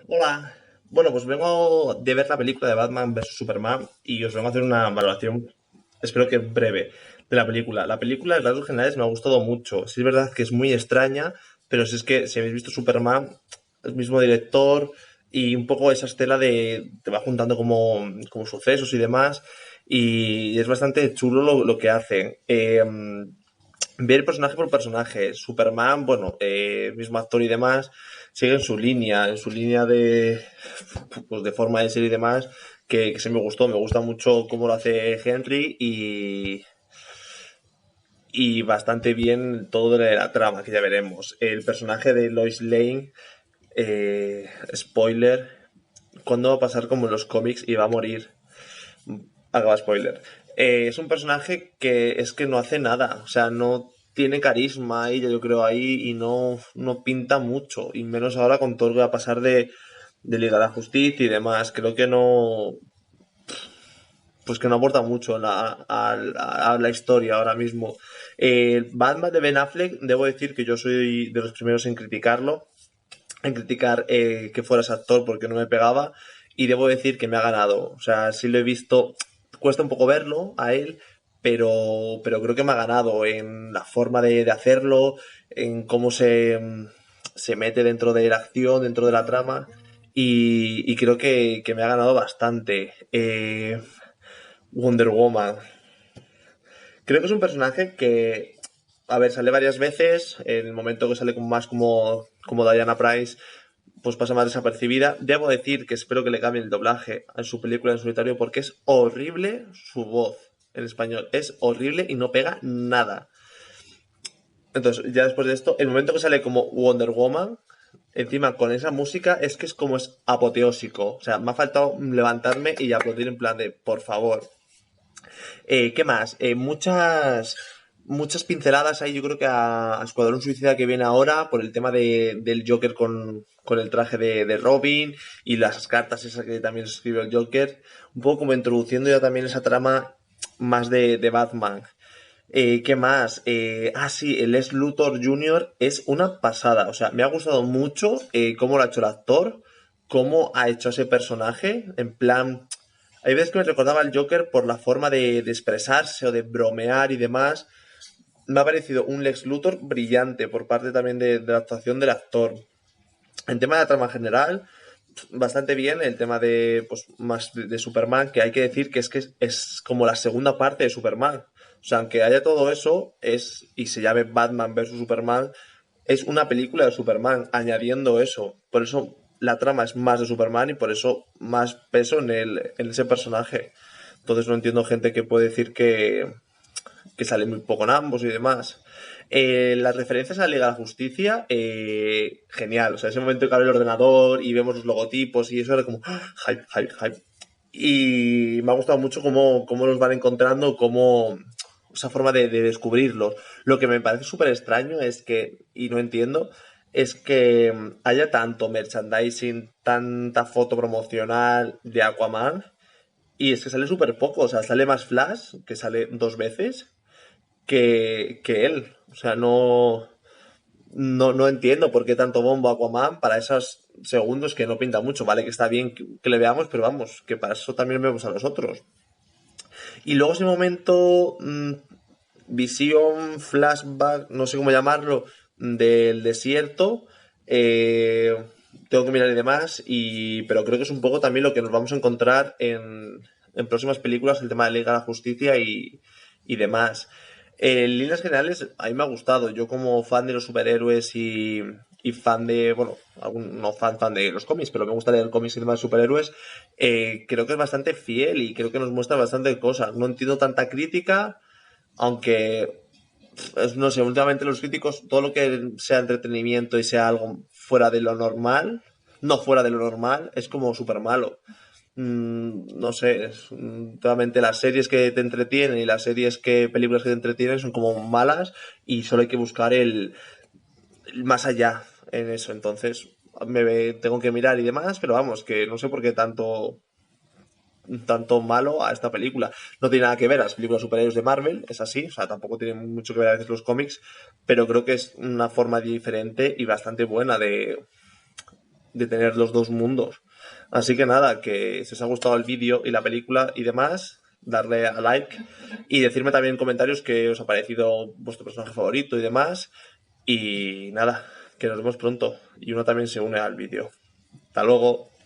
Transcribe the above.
Hola. Bueno, pues vengo de ver la película de Batman vs Superman y os vengo a hacer una valoración, espero que breve, de la película. La película, en rasgos generales, me ha gustado mucho. Sí es verdad que es muy extraña, pero si es que si habéis visto Superman, el mismo director y un poco esa estela de te va juntando como sucesos y demás, y es bastante chulo lo que hacen. Ver personaje por personaje. Superman, bueno, mismo actor y demás, sigue en su línea de, pues de forma de ser y demás, que se me gustó. Me gusta mucho cómo lo hace Henry y bastante bien todo de la trama, que ya veremos. El personaje de Lois Lane, spoiler, ¿cuándo va a pasar como en los cómics y va a morir? Haga spoiler. Es un personaje que es que no hace nada, o sea, no tiene carisma y yo creo ahí y no pinta mucho, y menos ahora con todo lo que va a pasar de Liga de la Justicia y demás. Creo que no, pues que no aporta mucho a la historia ahora mismo. El Batman de Ben Affleck, debo decir que yo soy de los primeros en criticarlo, en criticar que fuera ese actor porque no me pegaba, y debo decir que me ha ganado. O sea, sí lo he visto, cuesta un poco verlo a él, pero creo que me ha ganado en la forma de hacerlo, en cómo se mete dentro de la acción, dentro de la trama, y creo que me ha ganado bastante. Wonder Woman. Creo que es un personaje que, a ver, sale varias veces. En el momento que sale como más como Diana Price, pues pasa más desapercibida. Debo decir que espero que le cambien el doblaje a su película en solitario porque es horrible su voz en español. Es horrible y no pega nada. Entonces, ya después de esto, el momento que sale como Wonder Woman, encima con esa música, es que es como es apoteósico. O sea, me ha faltado levantarme y aplaudir en plan de, por favor. ¿Qué más? Muchas pinceladas ahí, yo creo que a Escuadrón Suicida que viene ahora, por el tema del Joker con el traje de Robin y las cartas esas que también escribió el Joker, un poco como introduciendo ya también esa trama más de Batman. ¿Qué más? Sí, el Lex Luthor Jr. es una pasada. O sea, me ha gustado mucho cómo lo ha hecho el actor, cómo ha hecho ese personaje. En plan, hay veces que me recordaba al Joker por la forma de expresarse o de bromear y demás. Me ha parecido un Lex Luthor brillante por parte también de la actuación del actor. En tema de la trama general, bastante bien. El tema de, pues, más de Superman, que hay que decir que es como la segunda parte de Superman. O sea, aunque haya todo eso, y se llame Batman versus Superman, es una película de Superman, añadiendo eso. Por eso la trama es más de Superman y por eso más peso en ese personaje. Entonces no entiendo gente que puede decir que sale muy poco en ambos y demás. Las referencias a la Liga de la Justicia, genial. O sea, ese momento que abre el ordenador y vemos los logotipos y eso era como hype, hype, hype. Y me ha gustado mucho cómo los van encontrando, cómo esa forma de descubrirlos. Lo que me parece súper extraño es que, y no entiendo, es que haya tanto merchandising, tanta foto promocional de Aquaman, y es que sale súper poco. O sea, sale más Flash, que sale dos veces, que él. O sea, no entiendo por qué tanto bombo a Aquaman para esos segundos que no pinta mucho. Vale, que está bien que le veamos, pero vamos, que para eso también vemos a los otros. Y luego ese momento, visión, flashback, no sé cómo llamarlo, del desierto. eh, Tengo que mirar y demás, pero creo que es un poco también lo que nos vamos a encontrar en próximas películas, el tema de Liga de la Justicia y demás. En líneas generales, a mí me ha gustado. Yo como fan de los superhéroes y fan de, bueno, no fan de los cómics, pero me gusta leer cómics y demás de superhéroes, creo que es bastante fiel y creo que nos muestra bastante cosas. No entiendo tanta crítica, aunque, no sé, últimamente los críticos, todo lo que sea entretenimiento y sea algo fuera de lo normal, no fuera de lo normal, es como súper malo. No sé, últimamente las series que te entretienen y las películas que te entretienen son como malas y solo hay que buscar el más allá en eso. Entonces, tengo que mirar y demás, pero vamos, que no sé por qué tanto malo a esta película. No tiene nada que ver a las películas superhéroes de Marvel, es así, o sea, tampoco tiene mucho que ver a veces los cómics, pero creo que es una forma diferente y bastante buena de tener los dos mundos. Así que nada, que si os ha gustado el vídeo y la película y demás, darle a like y decirme también en comentarios qué os ha parecido vuestro personaje favorito y demás. Y nada, que nos vemos pronto. Y uno también se une al vídeo. Hasta luego.